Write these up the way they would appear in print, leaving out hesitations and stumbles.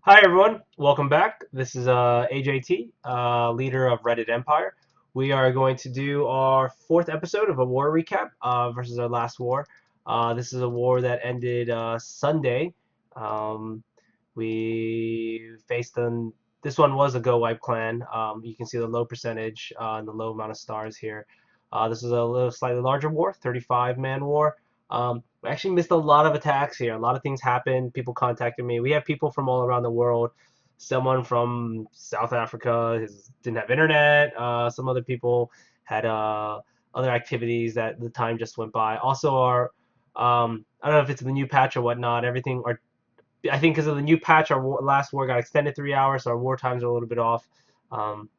Hi everyone, welcome back. This is AJT, leader of Reddit Empire. We are going to do our fourth episode of a war recap versus our last war. This is a war that ended Sunday. Um, we faced them. This one was a Go Wipe clan. You can see the low percentage and the low amount of stars here. This is a little slightly larger war, 35-man war. We actually missed a lot of attacks here. A lot of things happened. People contacted me. We have people from all around the world. Someone from South Africa didn't have internet. Some other people had other activities that the time just went by. Also, I don't know if it's the new patch or whatnot. I think because of the new patch, our last war got extended 3 hours, so our war times are a little bit off. Um,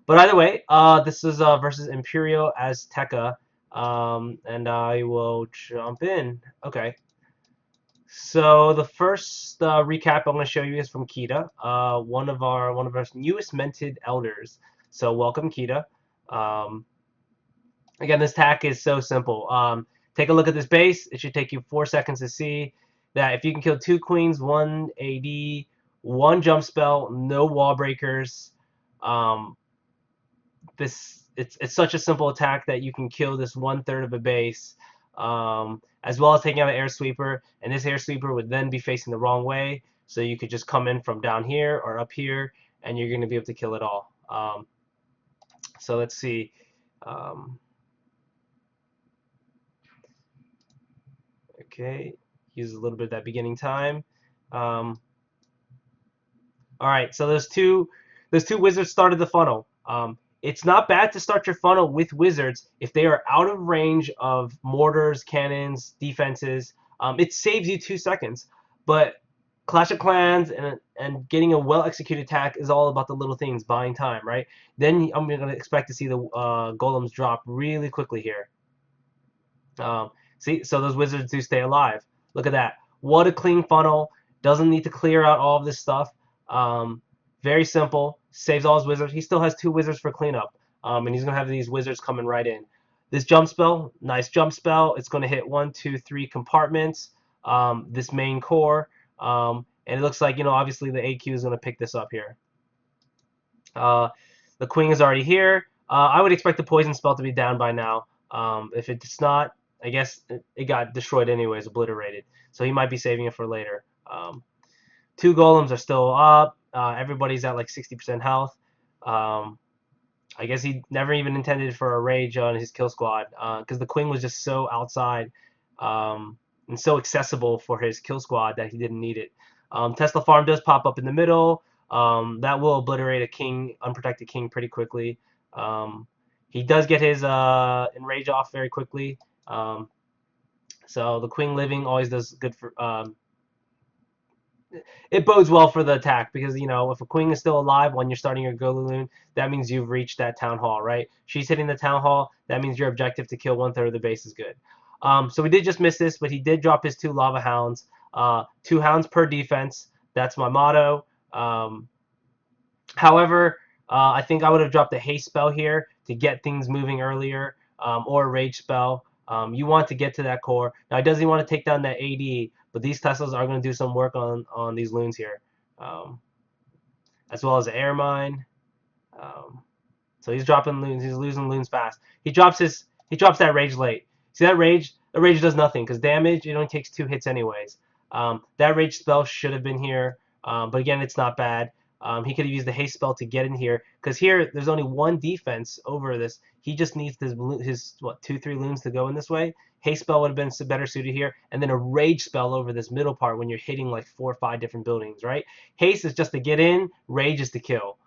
but either way, this is versus Imperio AZTECA, and I will jump in. Okay. So the first recap I'm going to show you is from Kita, one of our newest minted elders. So welcome, Kita. Um, Again, this tack is so simple. Take a look at this base. It should take you 4 seconds to see that if you can kill two queens, one AD, one jump spell, no wall breakers. Um, it's such a simple attack that you can kill this 1/3 of a base, as well as taking out an air sweeper. And this air sweeper would then be facing the wrong way, so you could just come in from down here or up here, and you're going to be able to kill it all. So let's see. Um, okay, use a little bit of that beginning time. Um, all right, so those two wizards started the funnel. It's not bad to start your funnel with wizards if they are out of range of mortars, cannons, defenses. It saves you 2 seconds, but Clash of Clans and getting a well executed attack is all about the little things, buying time, right? Then I'm gonna expect to see the golems drop really quickly here. See, so those wizards do stay alive. Look at that. What a clean funnel. Doesn't need to clear out all of this stuff. Um, Very simple. Saves all his wizards. He still has two wizards for cleanup. And he's going to have these wizards coming right in. This jump spell, nice jump spell. It's going to hit 1, 2, 3 compartments. This main core. And it looks like, obviously the AQ is going to pick this up here. The queen is already here. I would expect the poison spell to be down by now. If it's not, I guess it got destroyed anyways, obliterated. So he might be saving it for later. Two golems are still up. Everybody's at like 60% health. I guess he never even intended for a rage on his kill squad because the queen was just so outside and so accessible for his kill squad that he didn't need it. Tesla farm does pop up in the middle. That will obliterate a king, unprotected king, pretty quickly. He does get his enrage off very quickly. So the queen living always does good for. It bodes well for the attack because if a queen is still alive when you're starting your Golaloon, that means you've reached that town hall, right? She's hitting the town hall. That means your objective to kill 1/3 of the base is good. So we did just miss this, but he did drop his two lava hounds. 2 hounds per defense. That's my motto. However, I think I would have dropped a haste spell here to get things moving earlier, or a rage spell. You want to get to that core. Now, he doesn't want to take down that AD, but these Teslas are going to do some work on these loons here, um, as well as the air mine. Um, so he's dropping loons. He's losing loons fast. He drops that rage late. See that rage? The rage does nothing because damage. It only takes 2 hits anyways. That rage spell should have been here, but again, it's not bad. He could have used the haste spell to get in here because here there's only 1 defense over this. He just needs his 2, 3 loons to go in this way. Haste spell would have been better suited here, and then a rage spell over this middle part when you're hitting like 4 or 5 different buildings, right? Haste is just to get in. Rage is to kill.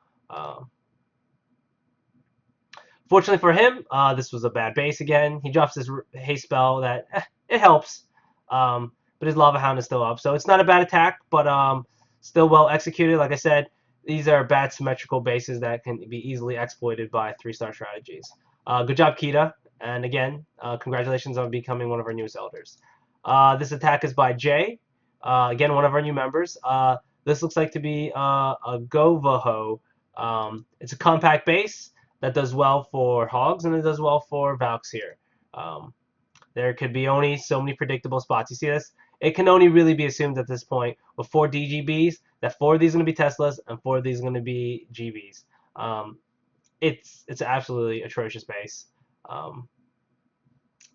Fortunately for him, this was a bad base again. He drops this haste spell that it helps, but his lava hound is still up, so it's not a bad attack, but still well executed. Like I said, these are bad symmetrical bases that can be easily exploited by 3-star strategies. Good job, Kita, and again, congratulations on becoming one of our newest elders. This attack is by Jay, again one of our new members. This looks like to be a Govaho. It's a compact base that does well for hogs and it does well for Valks here. There could be only so many predictable spots. You see this? It can only really be assumed at this point with 4 DGBs that 4 of these are going to be Teslas and 4 of these are going to be GBs. It's absolutely atrocious base. Um,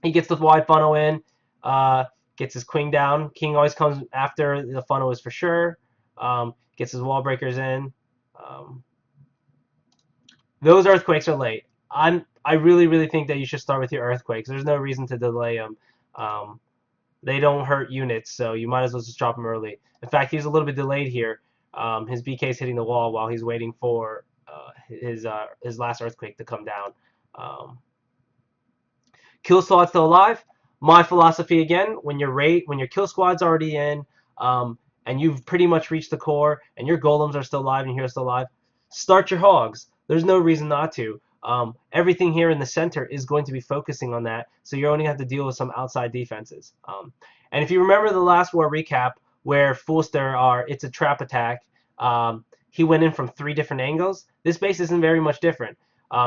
he gets the wide funnel in, gets his queen down. King always comes after the funnel is for sure. Gets his wall breakers in. Um, those earthquakes are late. I really think that you should start with your earthquakes. There's no reason to delay them. Um, they don't hurt units, so you might as well just drop them early. In fact, he's a little bit delayed here. His BK is hitting the wall while he's waiting for his last earthquake to come down. Um, Kill squad's still alive. My philosophy again: when your kill squad's already in, and you've pretty much reached the core, and your golems are still alive and you're still alive, start your hogs. There's no reason not to. Everything here in the center is going to be focusing on that, so you're only going to have to deal with some outside defenses. And if you remember the last war recap where Fulster it's a trap attack, he went in from 3 different angles. This base isn't very much different.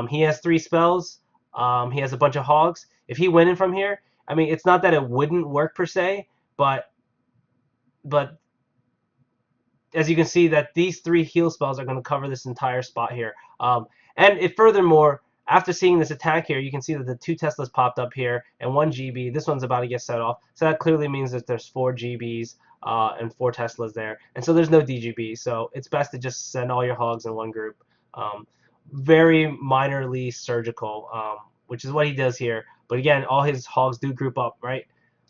He has 3 spells. He has a bunch of hogs. If he went in from here, I mean, it's not that it wouldn't work per se, but as you can see, that these 3 heal spells are going to cover this entire spot here. And furthermore, after seeing this attack here, you can see that the 2 Teslas popped up here and 1 GB. This one's about to get set off, so that clearly means that there's 4 GBs and 4 Teslas there, and so there's no DGB. So it's best to just send all your hogs in one group. Very minorly surgical, which is what he does here. But again, all his hogs do group up, right?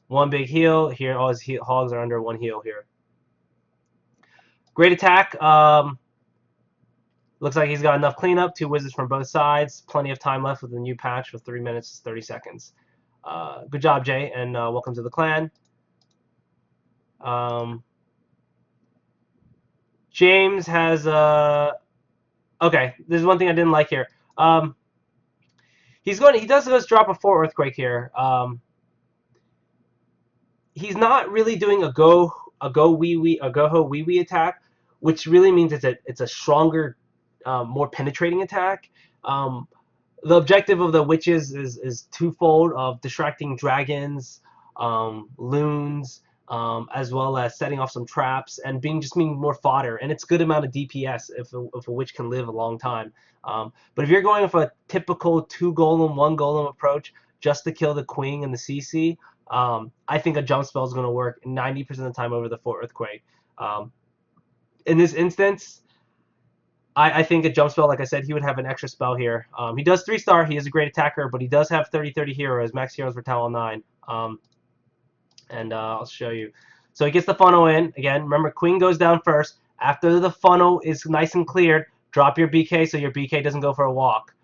1 big heal here. All his hogs are under 1 heal here. Great attack. Looks like he's got enough cleanup. 2 wizards from both sides. Plenty of time left with the new patch for 3 minutes 30 seconds. Good job, Jay, and welcome to the clan. James has okay. There's one thing I didn't like here. He does just drop a 4 earthquake here. He's not really doing a go wee wee attack, which really means it's a stronger, more penetrating attack. The objective of the witches is twofold: of distracting dragons, loons, as well as setting off some traps and being more fodder. And it's a good amount of DPS if a witch can live a long time. But if you're going with a typical 2 golem, 1 golem approach just to kill the queen and the CC, I think a jump spell is going to work 90% of the time over the 4 earthquake. In this instance, I think a jump spell, like I said, he would have an extra spell here. He does 3-star. He is a great attacker, but he does have 30/30 heroes, max heroes for Talon 9. And I'll show you. So he gets the funnel in. Again, remember, queen goes down first. After the funnel is nice and cleared, drop your BK so your BK doesn't go for a walk.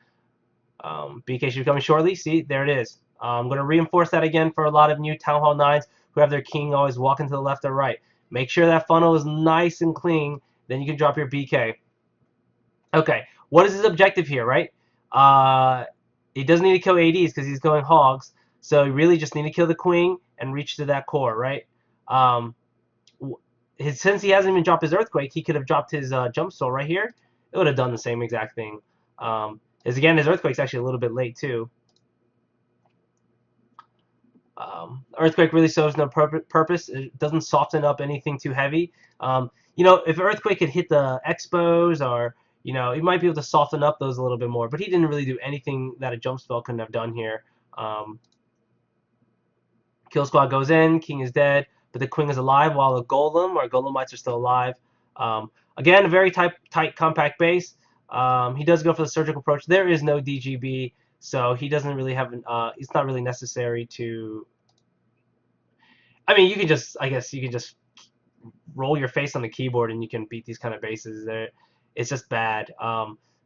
BK should be coming shortly. See, there it is. I'm going to reinforce that again for a lot of new Town Hall 9s who have their king always walking to the left or right. Make sure that funnel is nice and clean. Then you can drop your BK. Okay, what is his objective here, right? He doesn't need to kill ADs because he's going hogs. So he really just need to kill the queen and reach to that core, right? Since he hasn't even dropped his earthquake, he could have dropped his jump soul right here. It would have done the same exact thing. Again, his earthquake's actually a little bit late too. Earthquake really serves no purpose. It doesn't soften up anything too heavy. If earthquake had hit the expos, or he might be able to soften up those a little bit more. But he didn't really do anything that a jump spell couldn't have done here. Kill squad goes in. King is dead, but the queen is alive while the golem or golemites are still alive. Again, a very tight, compact base. He does go for the surgical approach. There is no DGB, so he doesn't really have. It's not really necessary to. I mean, I guess you can just roll your face on the keyboard and you can beat these kind of bases. It's just bad.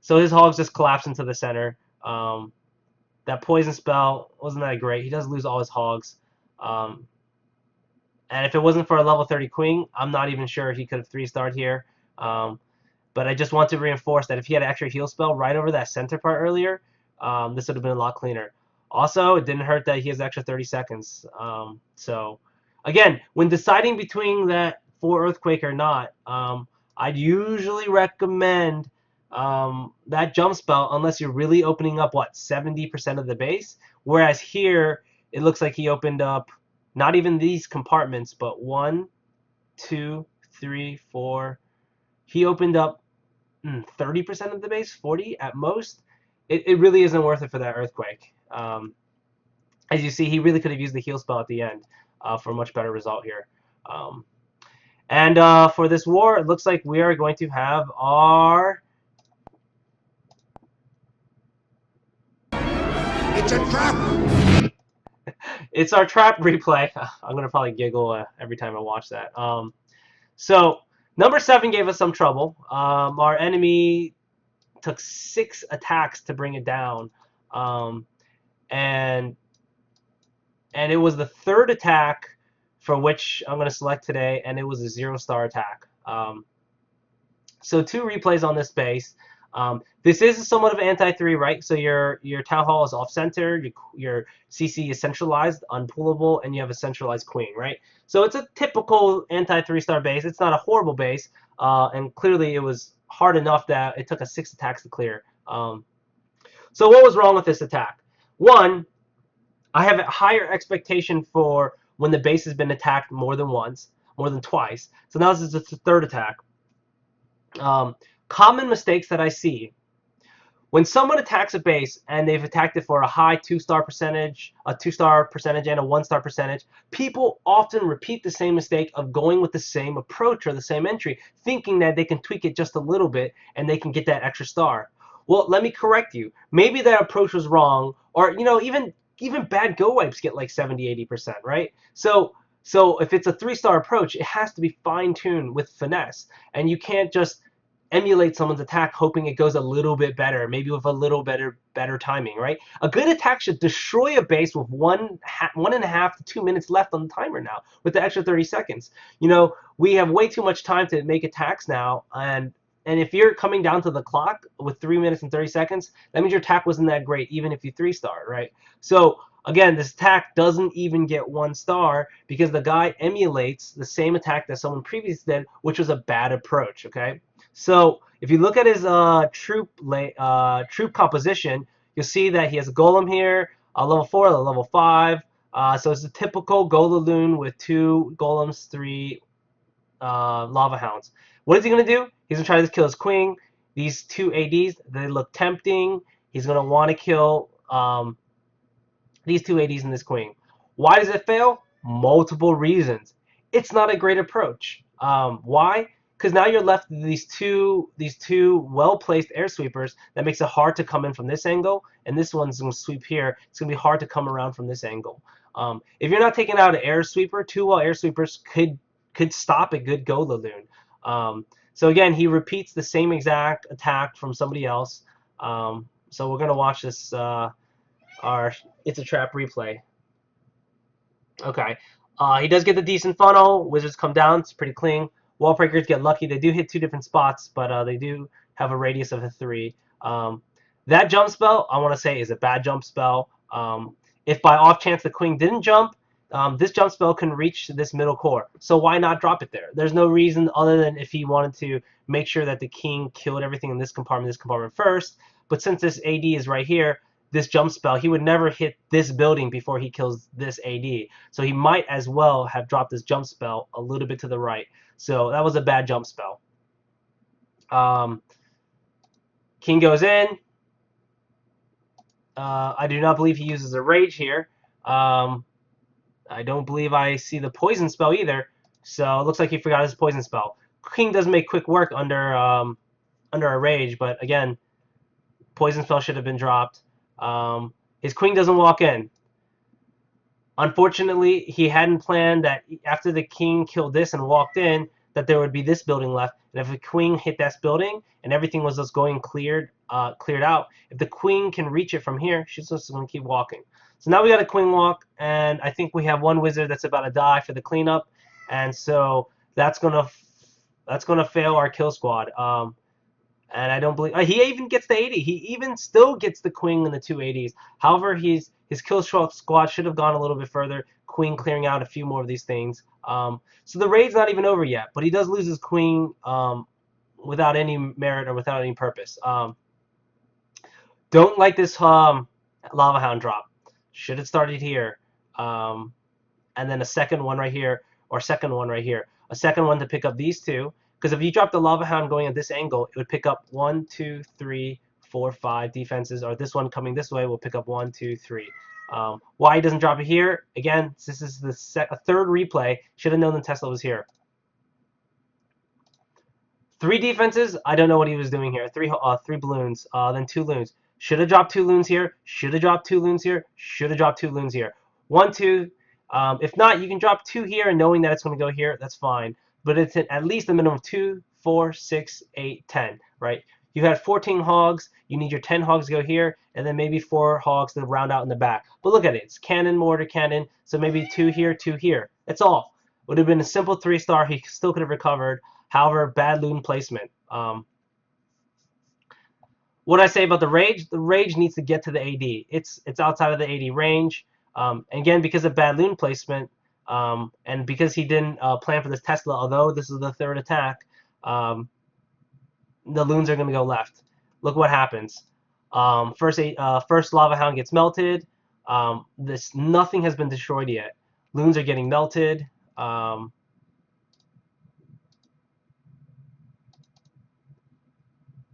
So his hogs just collapse into the center. That poison spell wasn't that great. He does lose all his hogs. And if it wasn't for a level 30 queen, I'm not even sure he could have 3-starred here. But I just want to reinforce that if he had an extra heal spell right over that center part earlier, this would have been a lot cleaner. Also, it didn't hurt that he has extra 30 seconds. So, again, when deciding between that 4 earthquake or not, I'd usually recommend that jump spell unless you're really opening up, 70% of the base? Whereas here, it looks like he opened up not even these compartments, but 1, 2, 3, 4, he opened up 30% of the base, 40 at most. It really isn't worth it for that Earthquake. As you see, he really could have used the heal spell at the end for a much better result here. Um, and for this war, it looks like we are going to have our... It's a trap! It's our trap replay. I'm going to probably giggle every time I watch that. So, number 7 gave us some trouble. Our enemy took 6 attacks to bring it down. And it was the 3rd attack for which I'm going to select today, and it was a 0-star attack. So 2 replays on this base. This is somewhat of anti-3, right? So your Town Hall is off-center, your CC is centralized, unpullable, and you have a centralized queen, right? So it's a typical anti-3-star base. It's not a horrible base, and clearly it was hard enough that it took us 6 attacks to clear. So what was wrong with this attack? One, I have a higher expectation for when the base has been attacked more than once, more than twice. So now this is the 3rd attack. Common mistakes that I see. When someone attacks a base and they've attacked it for a high 2-star percentage, a 2-star percentage, and a 1-star percentage, people often repeat the same mistake of going with the same approach or the same entry, thinking that they can tweak it just a little bit and they can get that extra star. Well, let me correct you. Maybe that approach was wrong, or even bad go wipes get like 70-80%, right? So if it's a 3-star approach, it has to be fine-tuned with finesse, and you can't just emulate someone's attack hoping it goes a little bit better, maybe with a little better timing, right? A good attack should destroy a base with 1.5 to 2 minutes left on the timer now, with the extra 30 seconds. We have way too much time to make attacks now, and if you're coming down to the clock with 3 minutes and 30 seconds, that means your attack wasn't that great, even if you 3-star, right? So again, this attack doesn't even get 1 star because the guy emulates the same attack that someone previously did, which was a bad approach, okay? So if you look at his troop composition, you'll see that he has a golem here, level 4, level 5. So it's a typical Golaloon with 2 golems, 3 lava hounds. What is he going to do? He's going to try to kill his queen. These 2 ADs, they look tempting. He's going to want to kill these 2 ADs and this queen. Why does it fail? Multiple reasons. It's not a great approach. Why? Because now you're left with these two well-placed air sweepers that makes it hard to come in from this angle, and this one's going to sweep here. It's going to be hard to come around from this angle. If you're not taking out an air sweeper, 2 air sweepers could stop a good Golaloon. So again, he repeats the same exact attack from somebody else. So we're going to watch this, our It's a Trap replay. Okay. He does get the decent funnel. Wizards come down. It's pretty clean. Wall breakers get lucky. They do hit 2 different spots, but they do have a radius of a 3. That jump spell, I want to say, is a bad jump spell. If by off chance the queen didn't jump, this jump spell can reach this middle core. So why not drop it there? There's no reason other than if he wanted to make sure that the king killed everything in this compartment first. But since this AD is right here, this jump spell, he would never hit this building before he kills this AD. So he might as well have dropped this jump spell a little bit to the right. So that was a bad jump spell. King goes in. I do not believe he uses a rage here. I don't believe I see the poison spell either. So it looks like he forgot his poison spell. King does make quick work under a rage, but again, poison spell should have been dropped. His queen doesn't walk in. Unfortunately, he hadn't planned that after the king killed this and walked in, that there would be this building left. And if the queen hit this building and everything was just going cleared out, if the queen can reach it from here, she's just going to keep walking. So now we got a queen walk, and I think we have one wizard that's about to die for the cleanup, and so that's gonna fail our kill squad. And I don't believe he even gets the 80. He even still gets the queen and the 2 ADs. However, his kill squad should have gone a little bit further. Queen clearing out a few more of these things. So the raid's not even over yet, but he does lose his queen without any merit or without any purpose. Don't like this lava hound drop. Should have started here, and then a second one right here, or second one right here. A second one to pick up these 2. Because if you drop the Lava Hound going at this angle, it would pick up 1, 2, 3, 4, 5 defenses, or this one coming this way will pick up 1, 2, 3. Why he doesn't drop it here? Again, this is the third replay. Should have known that Tesla was here. 3 defenses. I don't know what he was doing here. Three balloons. Then 2 loons. Should have dropped 2 loons here. Should have dropped 2 loons here. Should have dropped 2 loons here. 1, 2. If not, you can drop 2 here, and knowing that it's going to go here, that's fine. But it's at least a minimum of 2, 4, 6, 8, 10. Right? You had 14 hogs. You need your 10 hogs to go here, and then maybe 4 hogs to round out in the back. But look at it. It's cannon, mortar, cannon. So maybe 2 here, 2 here. That's all. Would have been a simple 3-star. He still could have recovered. However, bad loon placement. What I say about the rage needs to get to the AD. It's outside of the AD range. Again, because of bad loon placement, and because he didn't plan for this Tesla, although this is the 3rd attack, the loons are going to go left. Look what happens. First Lava Hound gets melted. Nothing has been destroyed yet. Loons are getting melted.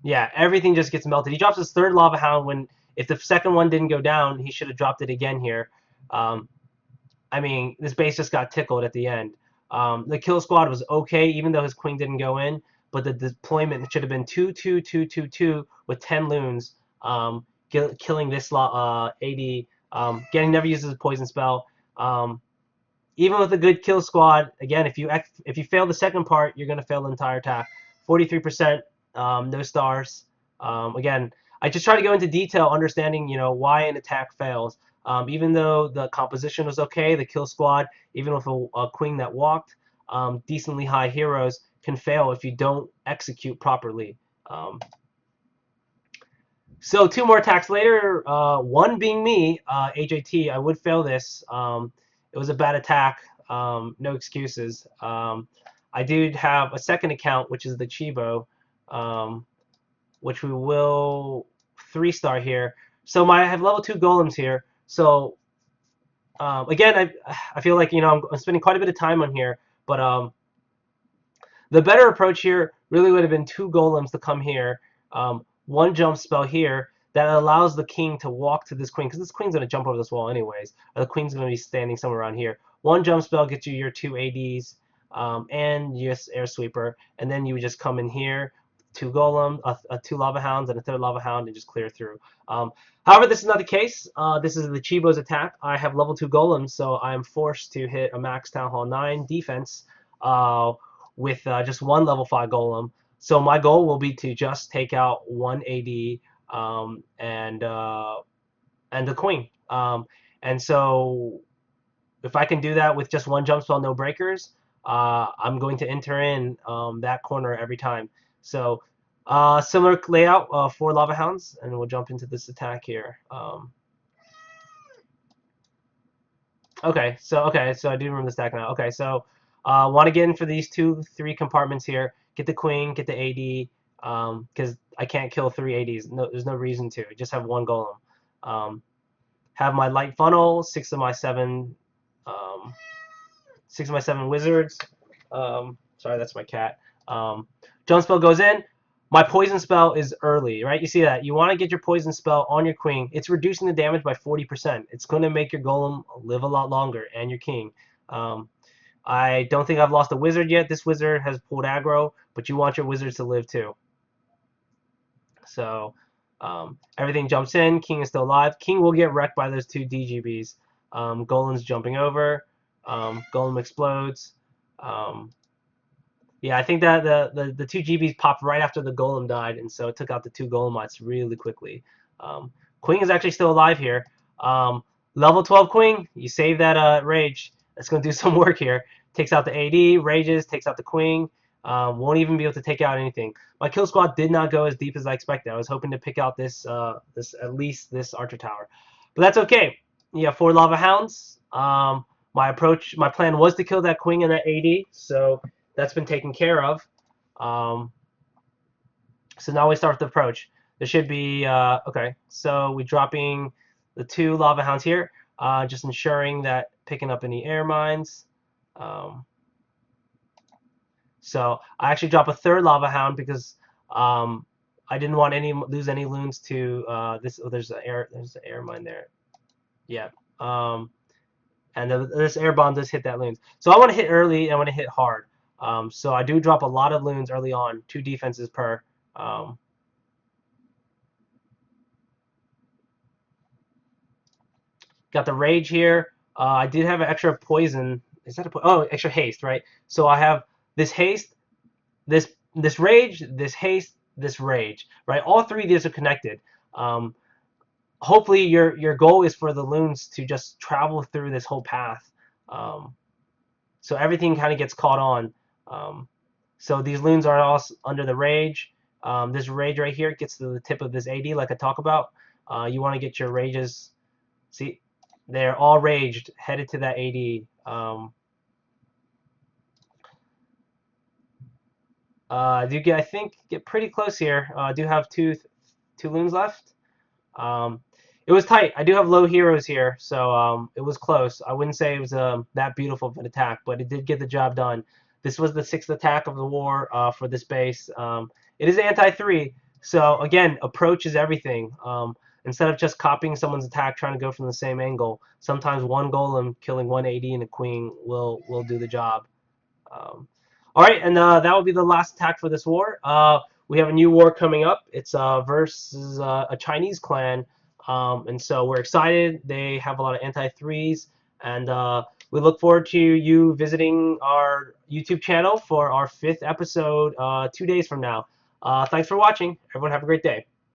Yeah, everything just gets melted. He drops his 3rd Lava Hound when, if the second one didn't go down, he should have dropped it again here. I mean, this base just got tickled at the end. The kill squad was okay, even though his queen didn't go in, but the deployment should have been 2, 2, 2, 2, 2 with 10 loons, killing this AD. Never uses a poison spell. Even with a good kill squad, again, if you fail the second part, you're going to fail the entire attack. 43%. No stars. Again, I just try to go into detail, understanding why an attack fails. Even though the composition was okay, the kill squad, even with a queen that walked, decently high heroes can fail if you don't execute properly. So 2 more attacks later, one being me, AJT. I would fail this. It was a bad attack. No excuses. I did have a second account, which is the Chivo. Which we will 3-star here. So I have level 2 golems here. So again, I feel like I'm spending quite a bit of time on here, but the better approach here really would have been 2 golems to come here, 1 jump spell here that allows the king to walk to this queen, because this queen's going to jump over this wall anyways. Or the queen's going to be standing somewhere around here. 1 jump spell gets you your 2 ADs and your air sweeper, and then you would just come in here. 2 golem, 2 lava hounds, and a 3rd lava hound, and just clear through. However, this is not the case. This is the Chivo's attack. I have level 2 golems, so I am forced to hit a max Town Hall 9 defense with just 1 level 5 golem. So my goal will be to just take out 1 AD and the queen. And so if I can do that with just 1 jump spell, no breakers, I'm going to enter in that corner every time. So similar layout, 4 lava hounds, and we'll jump into this attack here. Okay, so I do remember the stack now. Okay, so want to get in for these 2, 3 compartments here. Get the queen, get the AD, because I can't kill 3 ADs. No, there's no reason to. Just have 1 golem. Have my light funnel, 6 of my 7 wizards. Sorry, that's my cat. Jump spell goes in. My poison spell is early, right? You see that? You want to get your poison spell on your queen. It's reducing the damage by 40%. It's going to make your golem live a lot longer, and your king. I don't think I've lost a wizard yet. This wizard has pulled aggro, but you want your wizards to live too. So everything jumps in. King is still alive. King will get wrecked by those 2 DGBs. Golem's jumping over. Golem explodes. Yeah, I think that the 2 GBs popped right after the golem died, and so it took out the 2 golemites really quickly. Queen is actually still alive here. Level 12 Queen, you save that rage. That's going to do some work here. Takes out the AD, rages, takes out the Queen. Won't even be able to take out anything. My kill squad did not go as deep as I expected. I was hoping to pick out this at least this archer tower, but that's okay. You have 4 lava hounds. My plan was to kill that Queen and that AD, so that's been taken care of. So now we start with the approach. There should be, okay, so we're dropping the 2 lava hounds here, just ensuring that picking up any air mines. So I actually drop a third lava hound because I didn't want lose any loons to this. Oh, there's an air mine there. Yeah. And this air bomb does hit that loons. So I want to hit early and I want to hit hard. So I do drop a lot of loons early on, 2 defenses per. Got the rage here. I did have an extra poison. Is that oh, extra haste, right? So I have this haste, this rage, this haste, this rage, right? All 3 of these are connected. Hopefully your goal is for the loons to just travel through this whole path. So everything kind of gets caught on. So these loons are also under the rage. This rage right here gets to the tip of this AD like I talk about. You want to get your rages. See, they're all raged, headed to that AD. I think get pretty close here. I do have two loons left. Um, it was tight. I do have low heroes here, so it was close. I wouldn't say it was that beautiful of an attack, but it did get the job done. This was the 6th attack of the war for this base. It is anti-3, so again, approach is everything. Instead of just copying someone's attack, trying to go from the same angle, sometimes one golem killing one AD and a queen will do the job. All right, and that will be the last attack for this war. We have a new war coming up. It's versus a Chinese clan, and so we're excited. They have a lot of anti-threes, and we look forward to you visiting our YouTube channel for our 5th episode 2 days from now. Thanks for watching. Everyone have a great day.